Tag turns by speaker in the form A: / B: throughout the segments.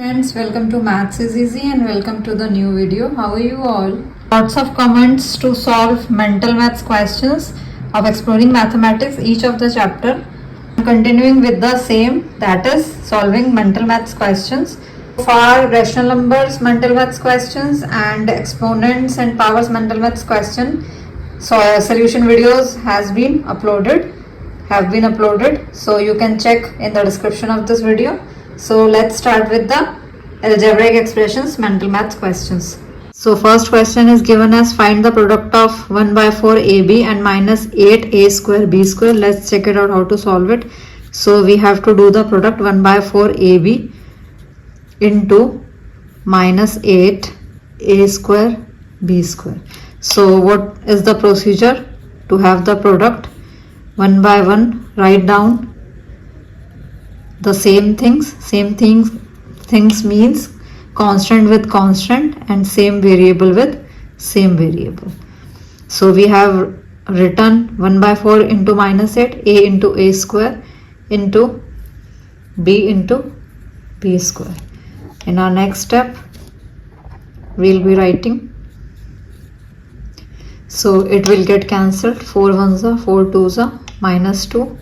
A: Friends, welcome to Maths is Easy and welcome to the new video. How are you all? Lots of comments to solve mental maths questions of exploring mathematics, each of the chapter. Continuing with the same, that is solving mental maths questions. For rational numbers mental maths questions and exponents and powers mental maths question, so solution videos have been uploaded, so you can check in the description of this video. So let's start with the algebraic expressions mental maths questions. So first question is given as find the product of 1 by 4 AB and minus 8A square B square. Let's check it out how to solve it. So we have to do the product 1 by 4 AB into minus 8A square B square. So what is the procedure to have the product? One by one write down the same things means constant with constant and same variable with same variable. So we have written 1 by 4 into minus 8, a into a square into b square. In our next step we'll be writing, so it will get cancelled, 4 ones are 4 twos are minus 2.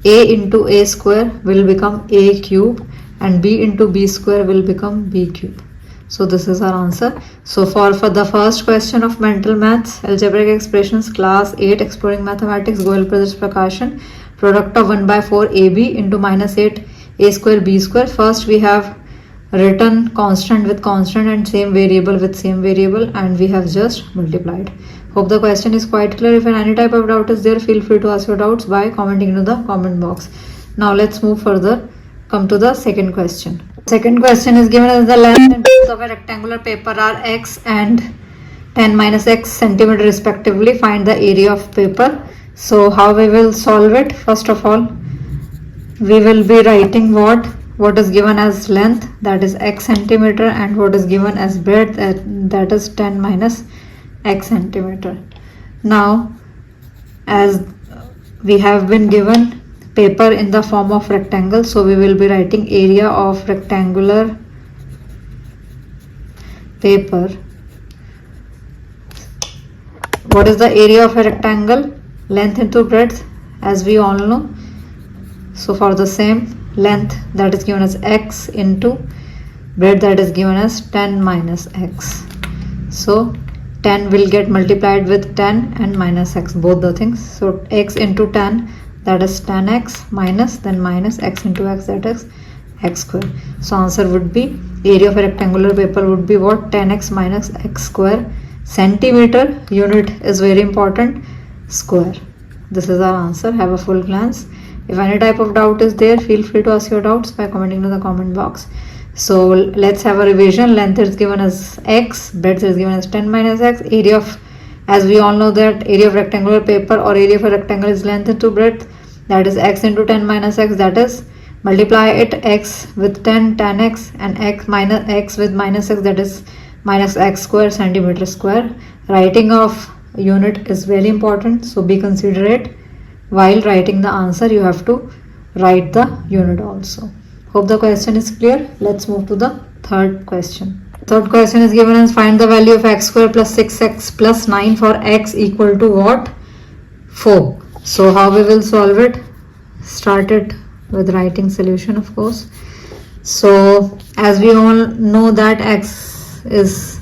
A: A into a square will become a cube and b into b square will become b cube. So this is our answer. So for the first question of mental maths, algebraic expressions, class 8 exploring mathematics, Goyal Brothers Prakashan, product of 1 by 4 AB into minus 8 a square b square. First we have written constant with constant and same variable with same variable, and we have just multiplied. Hope the question is quite clear. If any type of doubt is there, feel free to ask your doubts by commenting into the comment box. Now let's move further. Come to the second question. Second question is given as the length and width of a rectangular paper are x and 10 minus x centimeter respectively. Find the area of paper. So how we will solve it? First of all, we will be writing what is given as length, that is x centimeter, and what is given as breadth, that is 10 minus x centimeter. Now as we have been given paper in the form of rectangle, so we will be writing area of rectangular paper. What is the area of a rectangle? Length into breadth, as we all know. So for the same, length that is given as x into breadth that is given as 10 minus x. So 10 will get multiplied with 10 and minus x, both the things. So x into 10, that is 10x, minus then minus x into x, that is x square. So answer would be, area of a rectangular paper would be what? 10x minus x square. Centimeter unit is very important, square. This is our answer. Have a full glance. If any type of doubt is there, feel free to ask your doubts by commenting in the comment box. So let's have a revision. Length is given as x, breadth is given as 10 minus x. Area of, as we all know that area of rectangular paper or area of a rectangle is length into breadth, that is x into 10 minus x, that is multiply it, x with 10, 10x, and x minus x with minus x, that is minus x square, centimeter square. Writing of unit is very important, so be considerate. While writing the answer, you have to write the unit also. Hope the question is clear. Let's move to the third question. Third question is given as find the value of x square plus 6x plus 9 for x equal to what? 4. So how we will solve it? Start it with writing solution, of course. So as we all know that x is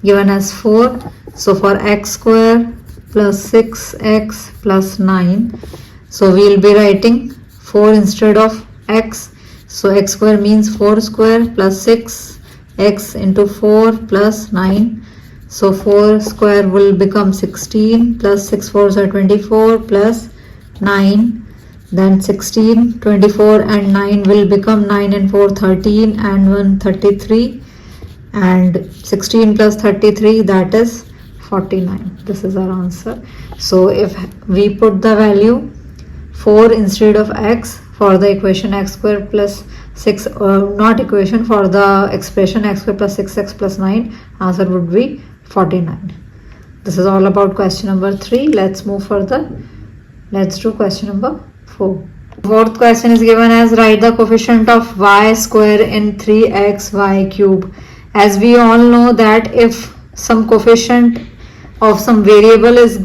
A: given as 4. So for x square plus 6x plus 9, so we will be writing 4 instead of x. So x square means 4 square plus 6 x into 4 plus 9. So 4 square will become 16 plus 6 4s are 24 plus 9. Then 16, 24 and 9 will become 9 and 4 13 and 1 33. And 16 plus 33, that is 49. This is our answer. So if we put the value 4 instead of x for the equation x square plus 6, not equation, for the expression x square plus 6x plus 9, answer would be 49. This is all about question number 3. Let's move further. Let's do question number 4. Fourth question is given as write the coefficient of y square in 3xy cube. As we all know that if some coefficient of some variable is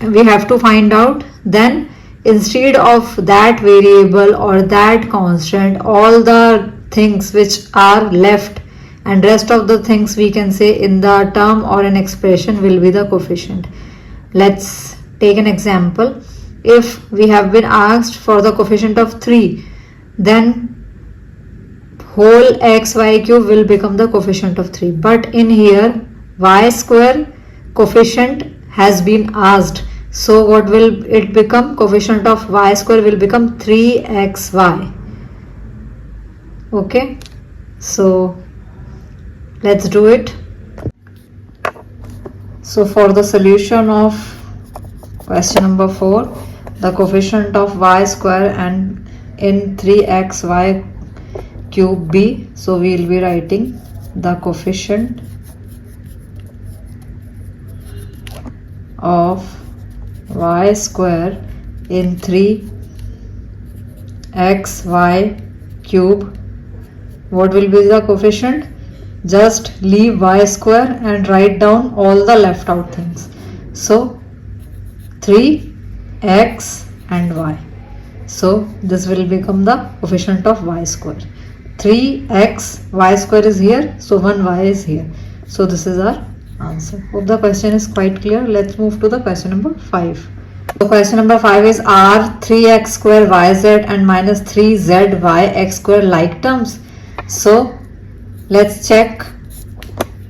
A: we have to find out, then instead of that variable or that constant, all the things which are left and rest of the things we can say in the term or an expression will be the coefficient. Let's take an example. If we have been asked for the coefficient of 3, then whole xy cube will become the coefficient of 3. But in here y square coefficient has been asked. So what will it become? Coefficient of y square will become 3xy. Okay. So let's do it. So for the solution of question number 4, the coefficient of y square and in 3xy cube b, so we will be writing the coefficient of y square in 3xy cube. What will be the coefficient? Just leave y square and write down all the left out things. So 3x and y. So this will become the coefficient of y square. 3x, y square is here, so 1y is here. So this is our answer. Hope the question is quite clear. Let's move to the question number 5. So question number 5 is, are 3x square yz and minus 3zy x square like terms? So let's check.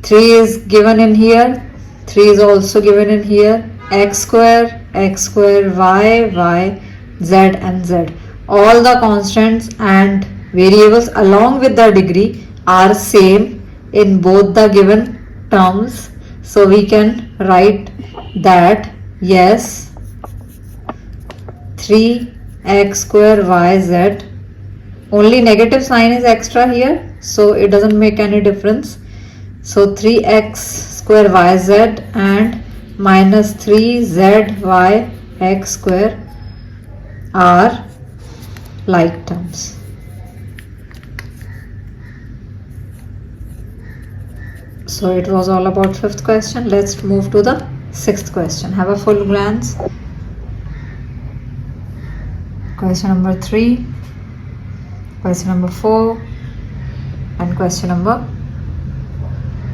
A: 3 is given in here, 3 is also given in here, x square, y, z and z. All the constants and variables along with the degree are same in both the given terms. So we can write that yes, 3x square yz, only negative sign is extra here, so it doesn't make any difference. So 3x square yz and minus 3zy x square are like terms. So it was all about 5th question. Let's move to the 6th question. Have a full glance. Question number 3, question number 4 and question number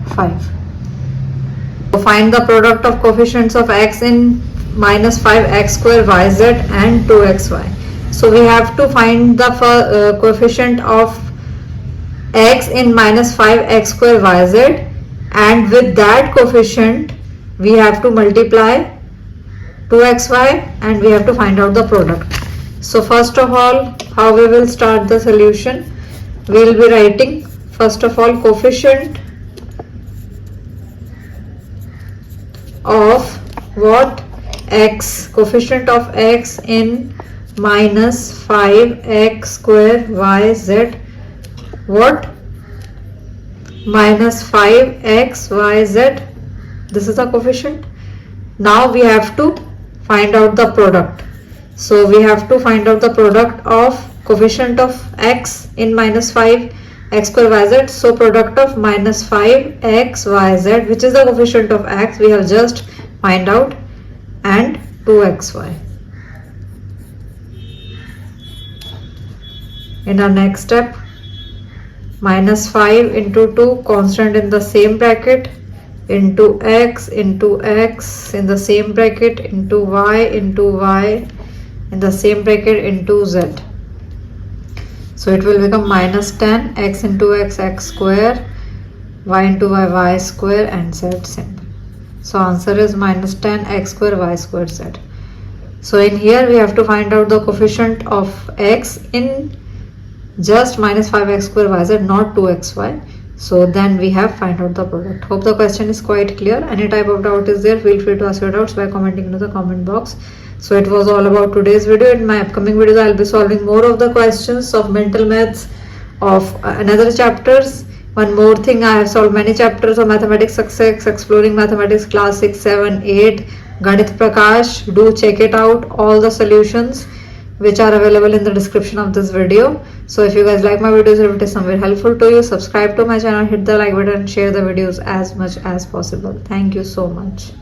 A: 5. So find the product of coefficients of x in minus 5x square yz and 2xy. So we have to find the coefficient of x in minus 5x square yz, and with that coefficient we have to multiply 2xy and we have to find out the product. So first of all, how we will start the solution? We will be writing first of all coefficient of what? X, coefficient of x in minus 5x square yz. What? Minus 5x yz. This is the coefficient. Now we have to find out the product. So we have to find out the product of coefficient of x in minus 5x square yz. So product of minus 5x yz, which is the coefficient of x, we have just find out, and 2xy. In our next step, minus 5 into 2 constant in the same bracket into x in the same bracket into y in the same bracket into z. So it will become minus 10 x into x square, y into y square and z symbol. So answer is minus 10 x square y square z. So in here we have to find out the coefficient of x in just minus 5x square yz, not 2xy. So then we have find out the product. Hope the question is quite clear. Any type of doubt is there, feel free to ask your doubts by commenting in the comment box. So it was all about today's video. In my upcoming videos I will be solving more of the questions of mental maths of another chapters. One more thing, I have solved many chapters of mathematics success, exploring mathematics class 6, 7, 8, Ganit Prakash. Do check it out, all the solutions. which are available in the description of this video. So if you guys like my videos, if it is somewhere helpful to you, subscribe to my channel, hit the like button, share the videos as much as possible. Thank you so much.